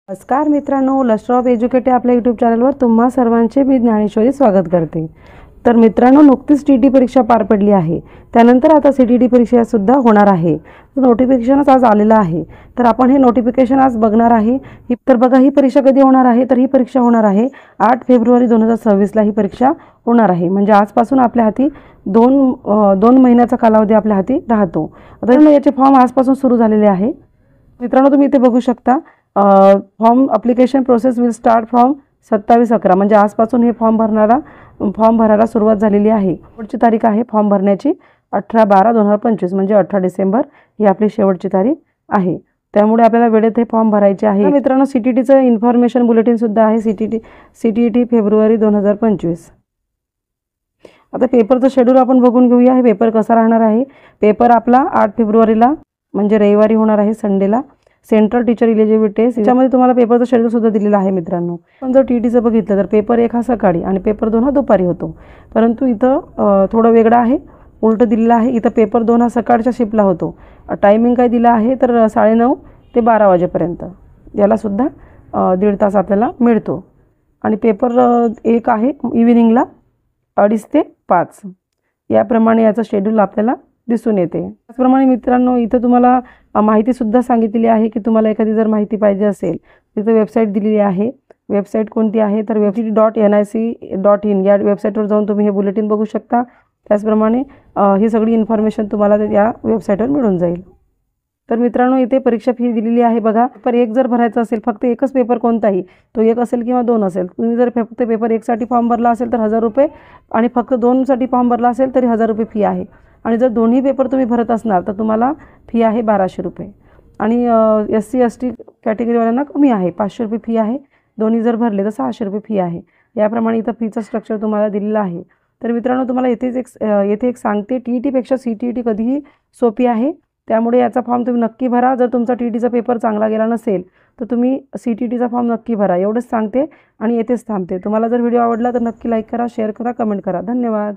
नमस्कार मित्रांनो, lustre of एज्युकेटिव आपल्या यूट्यूब चॅनलवर तुम्हा सर्वांचे मी ज्ञानेश्वरी स्वागत करते। तर मित्रांनो, नुकतीच टी परीक्षा पार पडली आहे। त्यानंतर आता CTT परीक्षा सुद्धा होणार आहे। नोटिफिकेशनच आज आलेलं आहे। तर आपण हे नोटिफिकेशन आज बघणार आहे। तर बघा, ही परीक्षा कधी होणार आहे? तर ही परीक्षा होणार आहे 8 फेब्रुवारी 2026 ला ही परीक्षा होणार आहे। म्हणजे आजपासून आपल्या हाती दोन महिन्याचा कालावधी आपल्या हाती राहतो। आता याचे फॉर्म आजपासून सुरू झालेले आहे। मित्रांनो, तुम्ही इथे बघू शकता, form application process will start from 27/11 म्हणजे आजपासून हे फॉर्म भरायला सुरुवात झालेली आहे। शेवटची तारीख आहे फॉर्म भरण्याची 18/12/2025 म्हणजे 18 डिसेंबर ही आपली शेवटची तारीख आहे। त्यामुळे आपल्याला वेळेत हे फॉर्म भरायचे आहे। मित्रांनो, CTTचं इन्फॉर्मेशन बुलेटिन सुद्धा आहे, CTT फेब्रुवारी 2025। आता पेपरचं शेड्यूल आपण बघून घेऊया। हे पेपर कसा राहणार आहे? पेपर आपला 8 फेब्रुवारीला म्हणजे रविवारी होणार आहे, संडेला। सेंट्रल टीचर इलिजिबिलिटी टेस्ट, याच्यामध्ये तुम्हाला पेपरचं शेड्यूल सुद्धा दिलेलं आहे मित्रांनो। पण जर TTचं बघितलं तर पेपर 1 हा सकाळी आणि पेपर 2 हा दुपारी होतो। परंतु इथं थोडं वेगळं आहे, उलटं दिलेलं आहे। इथं पेपर 2 हा सकाळच्या शिफ्टला होतो। टायमिंग काय दिला आहे तर 9:30 ते 12 वाजेपर्यंत। याला सुद्धा 1.5 तास आपल्याला मिळतो। आणि पेपर 1 आहे इव्हिनिंगला 2:30 ते 5 याप्रमाणे याचं शेड्यूल आपल्याला दिसून येते। त्याचप्रमाणे मित्रांनो, इथं तुम्हाला माहिती सुद्धा सांगितलेली आहे की तुम्हाला एखादी जर माहिती पाहिजे असेल तिथं वेबसाईट दिलेली आहे। वेबसाईट कोणती आहे तर www.nic.in या वेबसाईटवर जाऊन तुम्ही हे बुलेटिन बघू शकता। त्याचप्रमाणे ही सगळी इन्फॉर्मेशन तुम्हाला या वेबसाईटवर मिळून जाईल। तर मित्रांनो, इथे परीक्षा फी दिलेली आहे बघा। पेपर 1 जर भरायचा असेल, फक्त एकच पेपर कोणताही, तो 1 असेल किंवा 2 असेल। तुम्ही जर फक्त पेपर 1 साठी फॉर्म भरला असेल तर 1000 रुपये आणि फक्त 2 साठी फॉर्म भरला असेल तरी 1000 रुपये फी आहे। आणि जर दोन्ही पेपर तुम्ही भरत असणार तर तुम्हाला फी आहे 1200 रुपये। आणि SC ST कॅटेगरीवाल्यांना कमी आहे, 500 रुपये फी आहे। दोन्ही जर भरले तर 600 रुपये फी आहे। याप्रमाणे इथं फीचं स्ट्रक्चर तुम्हाला दिलेलं आहे। तर मित्रांनो, तुम्हाला येथे एक सांगते, TTपेक्षा CTT कधीही सोपी आहे। त्यामुळे याचा फॉर्म तुम्ही नक्की भरा। जर तुमचा TTचा पेपर चांगला गेला नसेल तर तुम्ही CTTचा फॉर्म नक्की भरा, एवढंच सांगते आणि येथेच थांबते। तुम्हाला जर व्हिडिओ आवडला तर नक्की लाईक करा, शेअर करा, कमेंट करा। धन्यवाद।